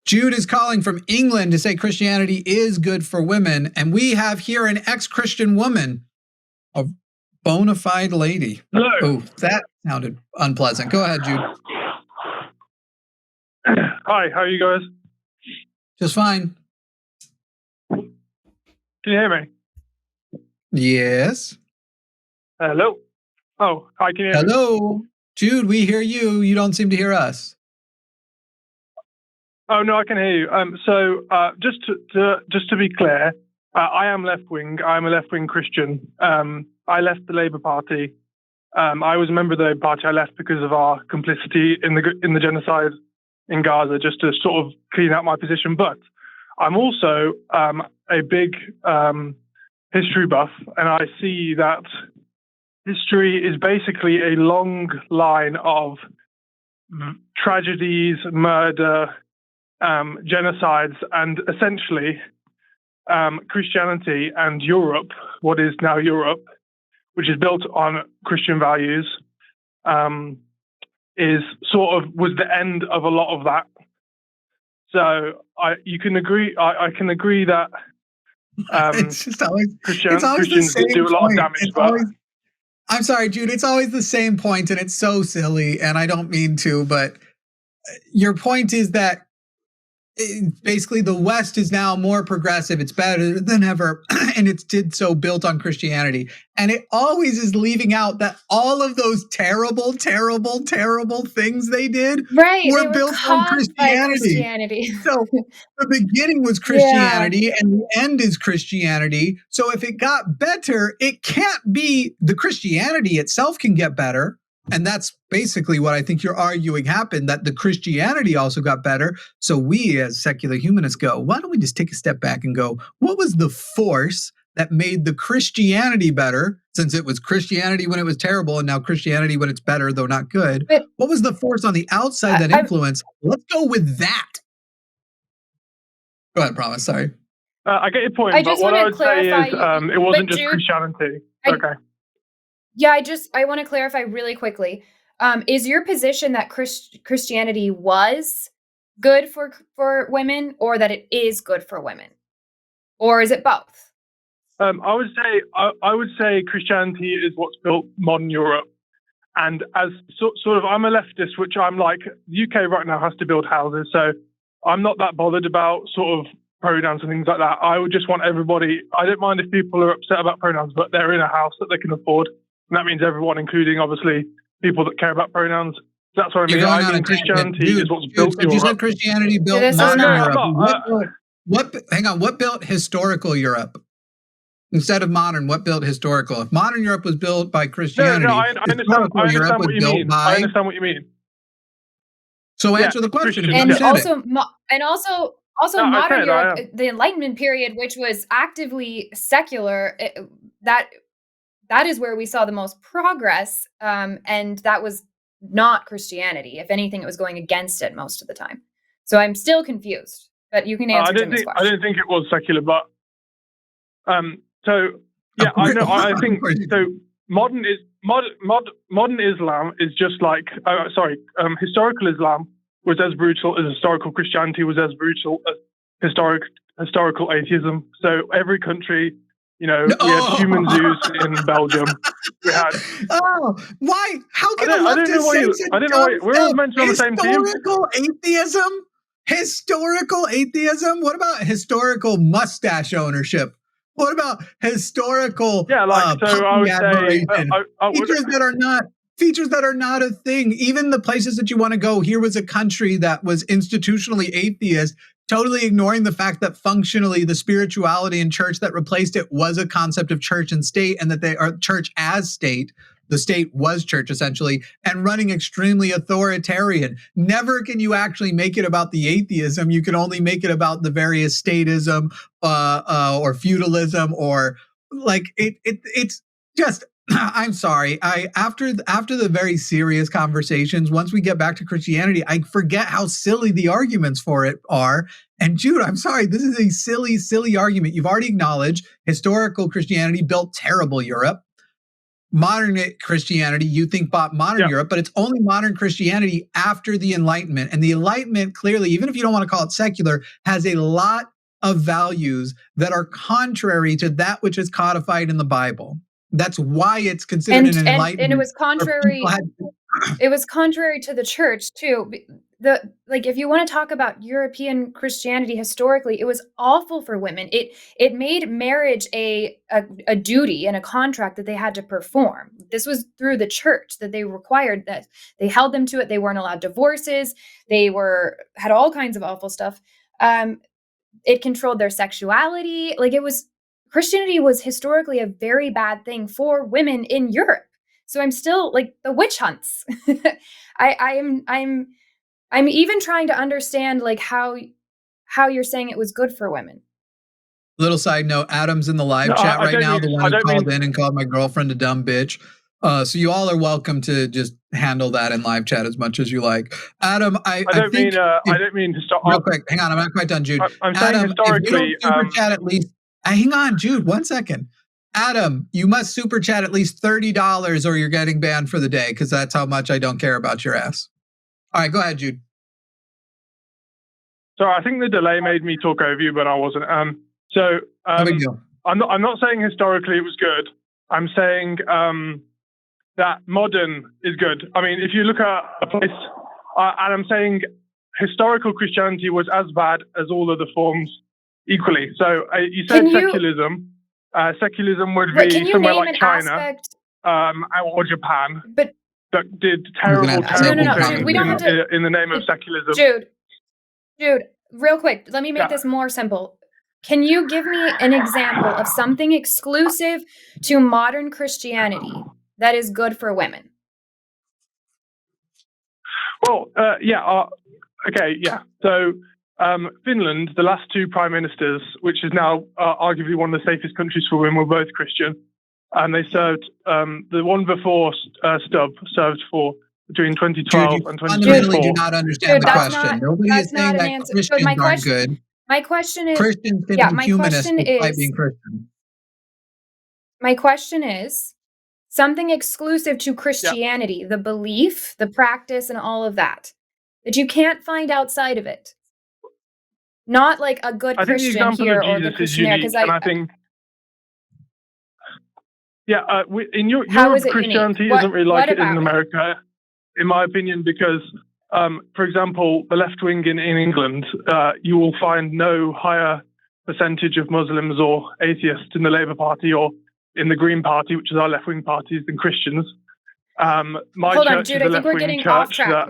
Jude is calling from England to say Christianity is good for women. And we have here an ex-Christian woman, a bona fide lady. Hello. Oh, that sounded unpleasant. Go ahead, Jude. Hi, how are you guys? Just fine. Can you hear me? Yes. Hello. Oh, hi, can you hear me? Hello. Jude, we hear you. You don't seem to hear us. Oh, no, I can hear you. So just to be clear, I am left-wing. I'm a left-wing Christian. I left the Labour Party. I was a member of the Labour Party. I left because of our complicity in the genocide in Gaza, just to sort of clean out my position. But I'm also a big history buff, and I see that history is basically a long line of tragedies, murder, genocides, and essentially Christianity and Europe, what is now Europe, which is built on Christian values, was the end of a lot of that. So I can agree that It's just always Christians did do a lot of damage. I'm sorry, Jude. It's always the same point, and it's so silly. And I don't mean to, but your point is that basically the West is now more progressive. It's better than ever, and it's built on Christianity. And it always is leaving out that all of those terrible, terrible, terrible things they did were built on Christianity. So the beginning was Christianity, and the end is Christianity. So if it got better, it can't be the Christianity itself can get better. And that's basically what I think you're arguing happened, that the Christianity also got better. So we as secular humanists go, why don't we just take a step back and go, what was the force that made the Christianity better, since it was Christianity when it was terrible and now Christianity when it's better, though not good? But what was the force on the outside that influenced? Let's go with that. Go ahead, Promise. Sorry. I get your point, but what I would say is it wasn't just Christianity. Okay. Yeah, I want to clarify really quickly. Is your position that Christianity was good for women, or that it is good for women? Or is it both? I would say Christianity is what's built modern Europe. And as sort of, I'm a leftist, which I'm like, the UK right now has to build houses. So I'm not that bothered about sort of pronouns and things like that. I would just want everybody, I don't mind if people are upset about pronouns, but they're in a house that they can afford. And that means everyone, including obviously people that care about pronouns. That's what I mean. I think Christianity is what's built Europe. You said Christianity built modern Europe. Hang on, what built historical Europe? Instead of modern, what built historical? If modern Europe was built by Christianity, I understand what you mean. So answer the question. Also, modern Europe, the Enlightenment period, which was actively secular, that is where we saw the most progress, and that was not Christianity. If anything, it was going against it most of the time. So I'm still confused, but you can answer Jimmy's question. I didn't think it was secular, but so yeah, I know. I think so. Modern Islam is just like historical Islam was as brutal as historical Christianity was as brutal as historical atheism. So every country. We had human zoos in Belgium. We had. Oh, why? How can a leftist I don't know why. We're all mentioned on the same team. Historical atheism? What about historical mustache ownership? What about historical I would say features that are not a thing? Even the places that you want to go, here was a country that was institutionally atheist, totally ignoring the fact that functionally the spirituality and church that replaced it was a concept of church and state, and that they are church as state. The state was church essentially, and running extremely authoritarian. Never can you actually make it about the atheism. You can only make it about the various statism or feudalism, or like it's just. I'm sorry. After the very serious conversations, once we get back to Christianity, I forget how silly the arguments for it are. And Jude, I'm sorry, this is a silly, silly argument. You've already acknowledged historical Christianity built terrible Europe. modern Christianity, you think bought modern Europe, but it's only modern Christianity after the Enlightenment. And the Enlightenment clearly, even if you don't want to call it secular, has a lot of values that are contrary to that which is codified in the Bible. That's why it's considered an Enlightenment. And it was contrary. It was contrary to the church too. If you want to talk about European Christianity historically, it was awful for women. It made marriage a duty and a contract that they had to perform. This was through the church that they required that they held them to it. They weren't allowed divorces. They had all kinds of awful stuff. It controlled their sexuality. Christianity was historically a very bad thing for women in Europe. So I'm still the witch hunts. I'm even trying to understand how you're saying it was good for women. Little side note, Adam's in the live chat right now, the one who called in and called my girlfriend a dumb bitch. So you all are welcome to just handle that in live chat as much as you like. Adam, I don't mean to stop. Real quick, hang on, I'm not quite done, Jude. I'm saying Adam, historically, if you don't super chat at least. Hang on, Jude, 1 second. Adam, you must super chat at least $30 or you're getting banned for the day, because that's how much I don't care about your ass. All right, go ahead, Jude. So I think the delay made me talk over you, but I wasn't. No big deal. I'm not saying historically it was good. I'm saying that modern is good. I mean, if you look at a place, and I'm saying historical Christianity was as bad as all other forms equally. So you said secularism. Secularism would be somewhere like China or Japan, but that did terrible things we don't have to, in the name of secularism. Jude, real quick, let me make this more simple. Can you give me an example of something exclusive to modern Christianity that is good for women? Well, So Finland, the last two prime ministers, which is now arguably one of the safest countries for women, were both Christian. And they served, the one before Stubb served for between 2012 and 2024. Fundamentally do not understand the question. Nobody is saying that Christians aren't good. My question is, Christians can be humanists despite being Christian. My question is, something exclusive to Christianity, the belief, the practice, and all of that you can't find outside of it. Not like a good Christian here or the Christian because I think in Europe, Christianity isn't really like it is in America, in my opinion, because, for example, the left wing in England, you will find no higher percentage of Muslims or atheists in the Labour Party or in the Green Party, which is our left wing parties, than Christians. Hold on, Jude. I think we're getting off track.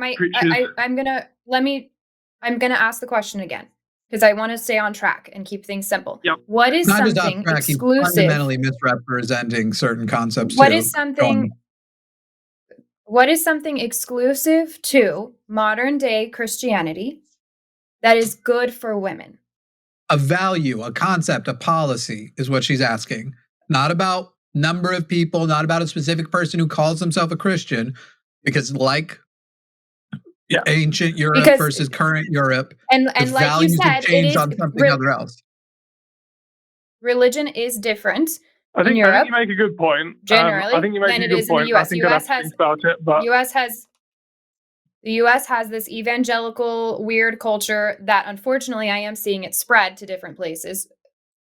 I'm gonna ask the question again, because I want to stay on track and keep things simple. Yep. What is not something exclusive? Fundamentally misrepresenting certain concepts. What is something exclusive to modern day Christianity that is good for women? A value, a concept, a policy is what she's asking. Not about number of people, not about a specific person who calls himself a Christian, because ancient Europe versus current Europe, and like you said, it is on something else. Religion is different. I think you make a good point. Generally, I think you make a good point. In the US. I think I'd have to think about it, but the US has this evangelical weird culture that, unfortunately, I am seeing it spread to different places.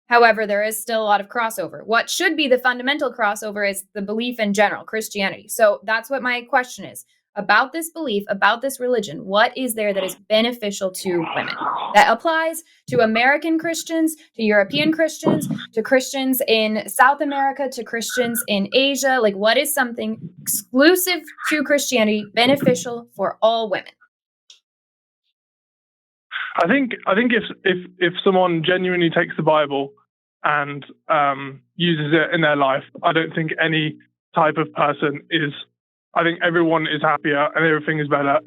However, there is still a lot of crossover. What should be the fundamental crossover is the belief in general, Christianity. So that's what my question is. About this belief, about this religion, what is there that is beneficial to women? That applies to American Christians, to European Christians, to Christians in South America, to Christians in Asia. What is something exclusive to Christianity, beneficial for all women? I think if someone genuinely takes the Bible and uses it in their life, I don't think any type of person is. I think everyone is happier and everything is better.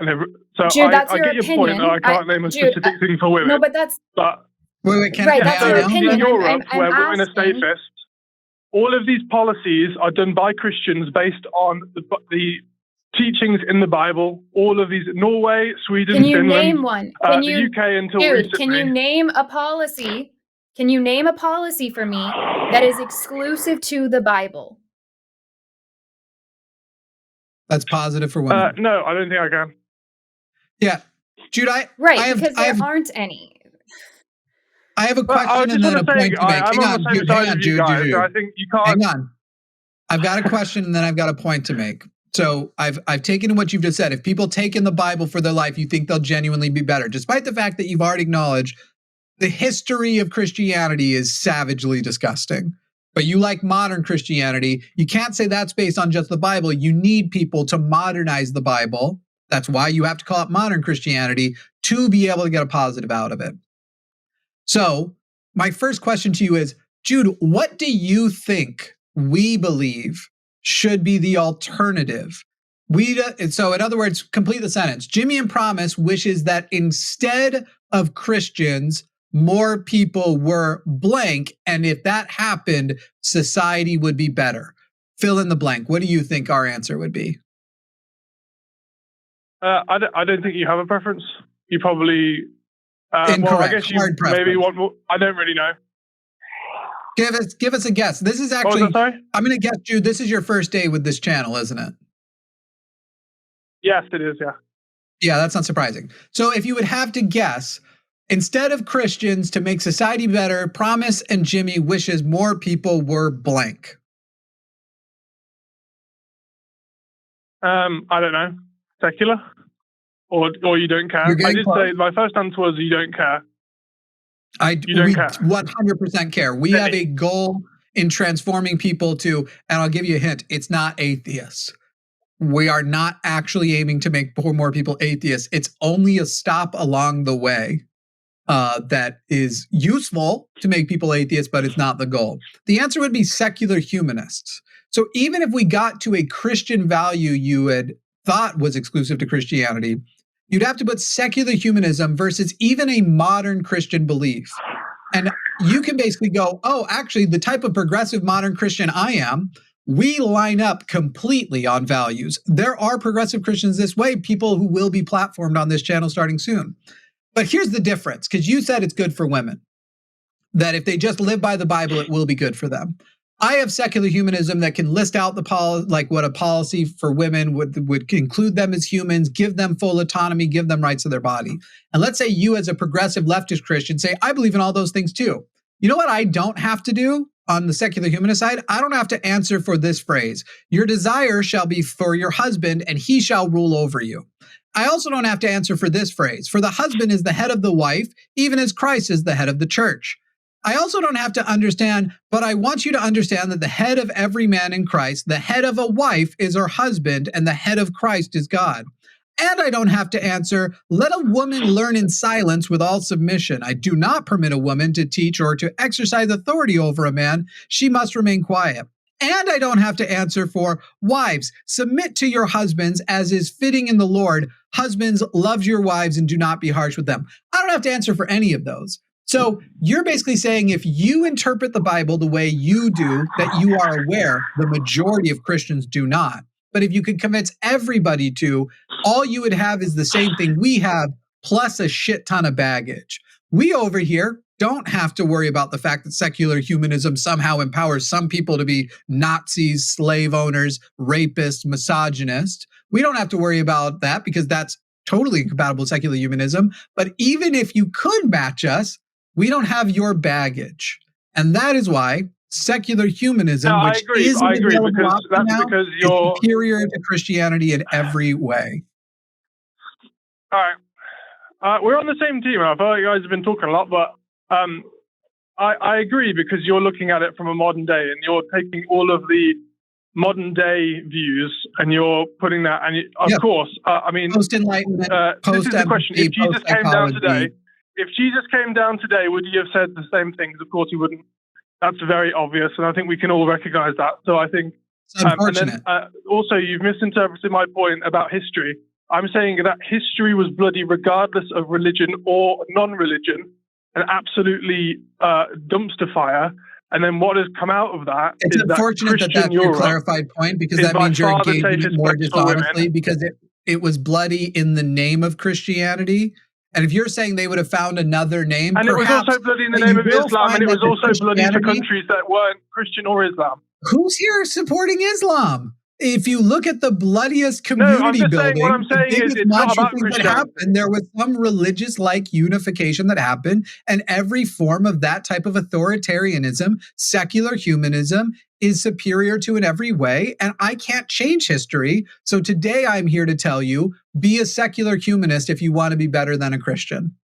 Jude, that's I your get your opinion. point. I can't name a specific thing for women. No, but that's wait. That's your opinion. In Europe, I'm where women are safest, all of these policies are done by Christians based on the teachings in the Bible. All of these, Norway, Sweden, Can you Finland, name one? the UK until recently. Can you name a policy? Can you name a policy for me that is exclusive to the Bible? That's positive for women. No, I don't think I can. Yeah. Jude, because there aren't any. I have a question and then a point to make. I'm on the same side as you guys, so I think you can't. Hang on. I've got a question and then I've got a point to make. So I've taken what you've just said. If people take in the Bible for their life, you think they'll genuinely be better, despite the fact that you've already acknowledged the history of Christianity is savagely disgusting. But you like modern Christianity. You can't say that's based on just the Bible. You need people to modernize the Bible. That's why you have to call it modern Christianity to be able to get a positive out of it. So my first question to you is, Jude, what do you think we believe should be the alternative? So in other words, complete the sentence. Jimmy and Promise wishes that instead of Christians, more people were blank. And if that happened, society would be better. Fill in the blank. What do you think our answer would be? I don't think you have a preference. You probably... Incorrect. Well, I guess you maybe want more. I don't really know. Give us a guess. This is actually... I'm going to guess, Jude, this is your first day with this channel, isn't it? Yes, it is, yeah. Yeah, that's not surprising. So if you would have to guess, instead of Christians, to make society better, Promise and Jimmy wishes more people were blank. I don't know. Secular? Or you don't care? I did say, my first answer was you don't care. You don't care. 100% care. We have a goal in transforming people to, and I'll give you a hint, it's not atheists. We are not actually aiming to make more people atheists. It's only a stop along the way that is useful to make people atheists, but it's not the goal. The answer would be secular humanists. So even if we got to a Christian value you had thought was exclusive to Christianity, you'd have to put secular humanism versus even a modern Christian belief. And you can basically go, oh, actually, the type of progressive modern Christian I am, we line up completely on values. There are progressive Christians this way, people who will be platformed on this channel starting soon. But here's the difference, because you said it's good for women, that if they just live by the Bible, it will be good for them. I have secular humanism that can list out what a policy for women would include them as humans, give them full autonomy, give them rights to their body. And let's say you as a progressive leftist Christian say, I believe in all those things too. You know what I don't have to do on the secular humanist side? I don't have to answer for this phrase. Your desire shall be for your husband and he shall rule over you. I also don't have to answer for this phrase. For the husband is the head of the wife, even as Christ is the head of the church. I also don't have to understand, but I want you to understand that the head of every man in Christ, the head of a wife is her husband, and the head of Christ is God. And I don't have to answer, let a woman learn in silence with all submission. I do not permit a woman to teach or to exercise authority over a man. She must remain quiet. And I don't have to answer for wives, submit to your husbands as is fitting in the Lord. Husbands, love your wives and do not be harsh with them. I don't have to answer for any of those. So you're basically saying if you interpret the Bible the way you do, that you are aware the majority of Christians do not. But if you could convince everybody to, all you would have is the same thing we have, plus a shit ton of baggage. We over here don't have to worry about the fact that secular humanism somehow empowers some people to be Nazis, slave owners, rapists, misogynists. We don't have to worry about that because that's totally incompatible with secular humanism. But even if you could match us, we don't have your baggage. And that is why secular humanism, which is available now, is superior to Christianity in every way. All right. We're on the same team. I feel like you guys have been talking a lot, but I agree because you're looking at it from a modern day and you're taking all of the modern day views and you're putting that, and of course, I mean, post-Enlightenment, this is the question. If Jesus came down today, would he have said the same things? Of course he wouldn't. That's very obvious, and I think we can all recognize that. So I think, it's unfortunate. And then, also, you've misinterpreted my point about history. I'm saying that history was bloody regardless of religion or non-religion, and absolutely dumpster fire. And then what has come out of that is unfortunate that that's your clarified point, because that means you're engaging it more dishonestly, because it was bloody in the name of Christianity. And if you're saying they would have found another name, and perhaps, it was also bloody in the name of Islam, and it was also bloody to countries that weren't Christian or Islam. Who's here supporting Islam? if you look at the bloodiest No, I'm community just saying, what building, I'm the saying is biggest it's not monster about thing that Christianity. happened, there was some religious like unification that happened, and every form of that type of authoritarianism, secular humanism, is superior to in every way, and I can't change history. So today I'm here to tell you, be a secular humanist if you want to be better than a Christian.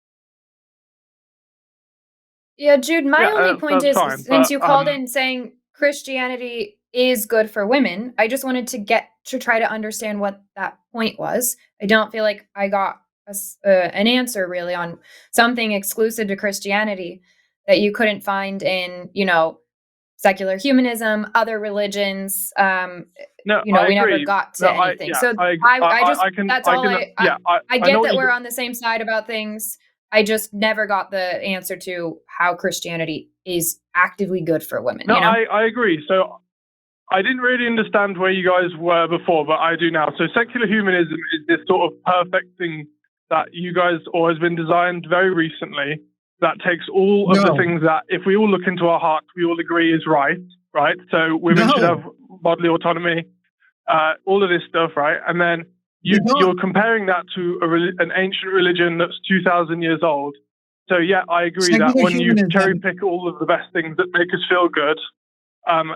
Yeah, Jude, my only point that's is, fine, since but, you called in saying Christianity is good for women, I just wanted to try to understand what that point was. I don't feel like I got an answer really on something exclusive to Christianity that you couldn't find in, secular humanism, other religions. No, We I never agree. got No, to anything. So I just, I can, that's all yeah, I I know get what that you. we're on the same side about things. I just never got the answer to how Christianity is actively good for women. No, I agree. So I didn't really understand where you guys were before, but I do now. So secular humanism is this sort of perfect thing that you guys, or has been designed very recently, that takes all of the things that, if we all look into our hearts, we all agree is right? So women should have bodily autonomy, all of this stuff, right? And then you're comparing that to an ancient religion that's 2,000 years old. So yeah, I agree that when you cherry pick all of the best things that make us feel good,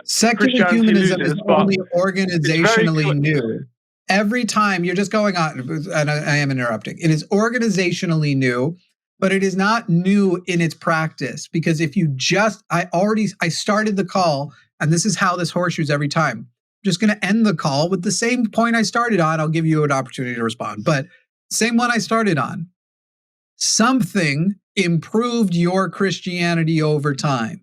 secular humanism is only organizationally new. Every time you're just going on, and I am interrupting, it is organizationally new, but it is not new in its practice. Because if you just, I started the call, and this is how this horseshoes every time. I'm just going to end the call with the same point I started on. I'll give you an opportunity to respond, but same one I started on. Something improved your Christianity over time.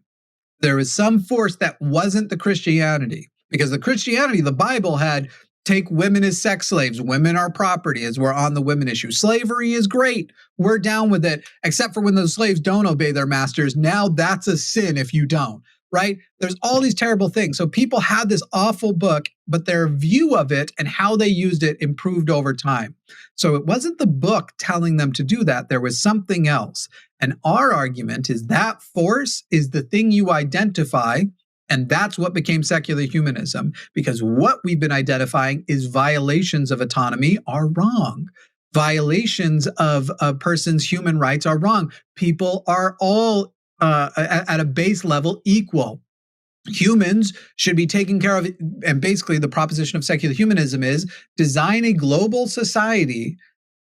There was some force that wasn't the Christianity, because the Christianity, the Bible had, take women as sex slaves. Women are property, as we're on the women issue. Slavery is great. We're down with it, except for when those slaves don't obey their masters. Now that's a sin if you don't, right? There's all these terrible things. So people had this awful book, but their view of it and how they used it improved over time. So it wasn't the book telling them to do that. There was something else. And our argument is that force is the thing you identify, and that's what became secular humanism, because what we've been identifying is violations of autonomy are wrong. Violations of a person's human rights are wrong. People are all at a base level equal. Humans should be taken care of, and basically the proposition of secular humanism is design a global society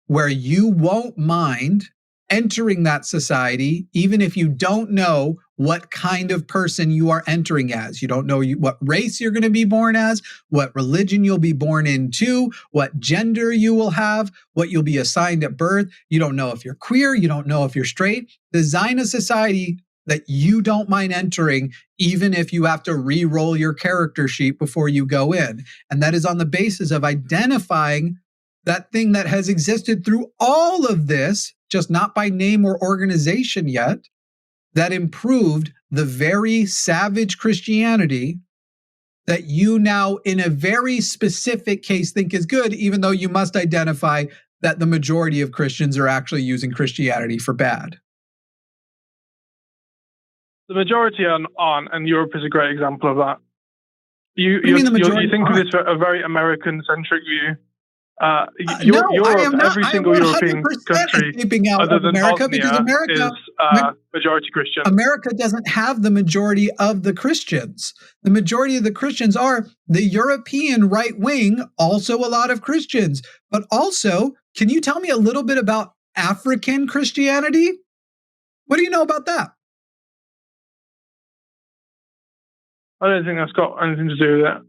where you won't mind entering that society, even if you don't know what kind of person you are entering as. You don't know what race you're going to be born as, what religion you'll be born into, what gender you will have, what you'll be assigned at birth. You don't know if you're queer. You don't know if you're straight. Design a society that you don't mind entering, even if you have to re-roll your character sheet before you go in. And that is on the basis of identifying that thing that has existed through all of this, just not by name or organization yet, that improved the very savage Christianity that you now, in a very specific case, think is good, even though you must identify that the majority of Christians are actually using Christianity for bad. The majority aren't, and Europe is a great example of that. You think of this a very American-centric view. Europe, every single European country other than America, Bosnia is majority Christian. America doesn't have the majority of the Christians. The majority of the Christians are the European right wing, also a lot of Christians. But also, can you tell me a little bit about African Christianity? What do you know about that? I don't think that's got anything to do with it.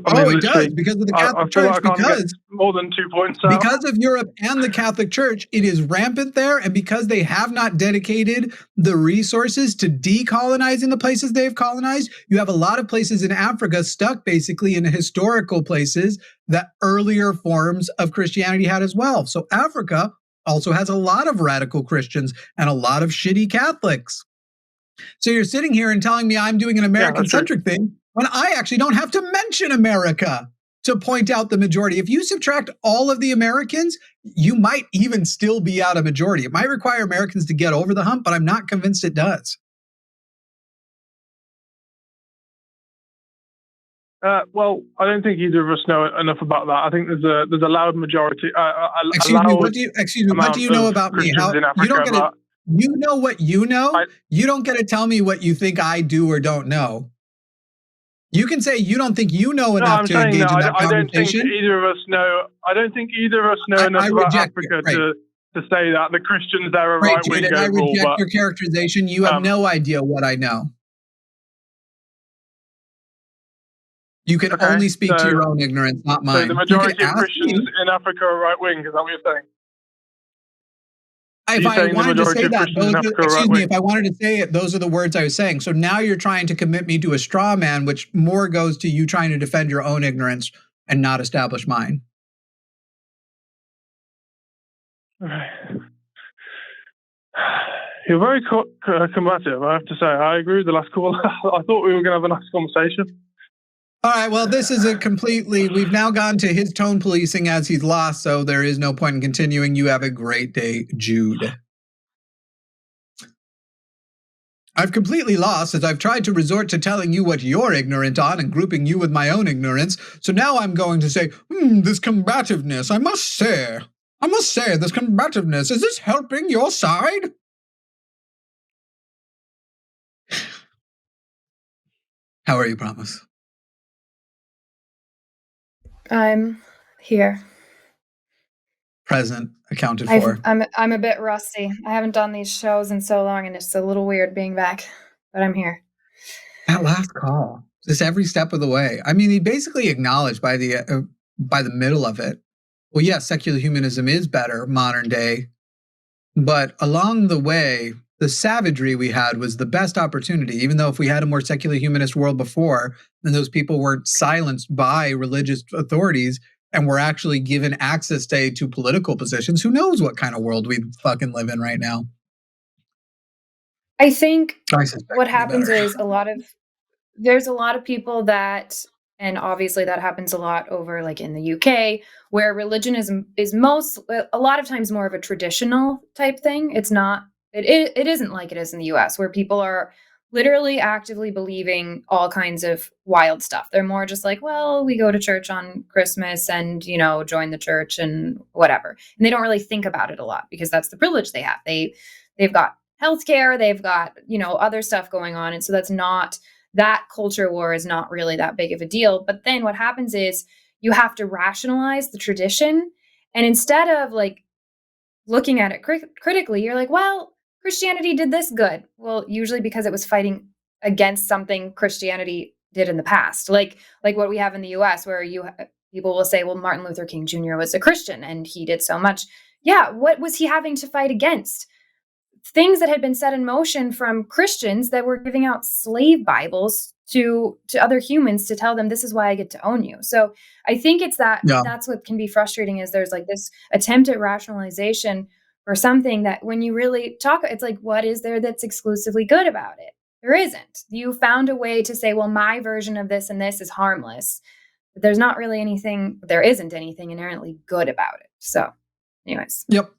It does, because of the Catholic Church. I can't get more than 2 points out. Because of Europe and the Catholic Church, it is rampant there. And because they have not dedicated the resources to decolonizing the places they've colonized, you have a lot of places in Africa stuck basically in historical places that earlier forms of Christianity had as well. So Africa also has a lot of radical Christians and a lot of shitty Catholics. So you're sitting here and telling me I'm doing an American-centric thing when I actually don't have to mention America to point out the majority. If you subtract all of the Americans, you might even still be out of majority. It might require Americans to get over the hump, but I'm not convinced it does. Well, I don't think either of us know enough about that. I think there's a loud majority, Excuse me. What do you know about me? Christians in You don't Africa. get it? You know what you know. I, You don't get to tell me what you think I do or don't know. You can say you don't think you know enough to engage in that I don't think conversation. either of us know. I don't think either of us know enough about Africa to say that the Christians there are right wing Jude, and I overall. reject your characterization. You have no idea what I know. You can only speak to your own ignorance, not mine. So the majority of Christians in Africa are right wing. Is that what you're saying? If I wanted to say that, if I wanted to say it, those are the words I was saying. So now you're trying to commit me to a straw man, which more goes to you trying to defend your own ignorance and not establish mine. You're very combative, I have to say. I agree with the last call. I thought we were going to have a nice conversation. All right, well, this is we've now gone to his tone policing as he's lost, so there is no point in continuing. You have a great day, Jude. I've completely lost as I've tried to resort to telling you what you're ignorant on and grouping you with my own ignorance. So now I'm going to say, this combativeness, I must say, this combativeness, is this helping your side? How are you, Promise? I'm here. Present, accounted for. I'm a bit rusty. I haven't done these shows in so long, and it's a little weird being back, but I'm here. That last call, just every step of the way. I mean, he basically acknowledged by the middle of it, well, yes, secular humanism is better, modern day, but along the way, the savagery we had was the best opportunity, even though if we had a more secular humanist world before, then those people weren't silenced by religious authorities and were actually given access to political positions. Who knows what kind of world we fucking live in right now? I think what happens is there's a lot of people that, and obviously that happens a lot over like in the UK, where religion is a lot of times more of a traditional type thing. It isn't like it is in the US, where people are literally actively believing all kinds of wild stuff. They're more just like, well, we go to church on Christmas and, join the church and whatever. And they don't really think about it a lot because that's the privilege they have. They've got healthcare, they've got, other stuff going on. And so that culture war is not really that big of a deal. But then what happens is you have to rationalize the tradition. And instead of like looking at it critically, you're like, well, Christianity did this good. Well, usually because it was fighting against something Christianity did in the past. Like what we have in the US, where people will say, well, Martin Luther King Jr. was a Christian and he did so much. Yeah, what was he having to fight against? Things that had been set in motion from Christians that were giving out slave Bibles to other humans to tell them, this is why I get to own you. So I think it's that's what can be frustrating, is there's like this attempt at rationalization for something that when you really talk, it's like, what is there that's exclusively good about it? There isn't. You found a way to say, well, my version of this and this is harmless, but there isn't anything inherently good about it. So anyways. Yep.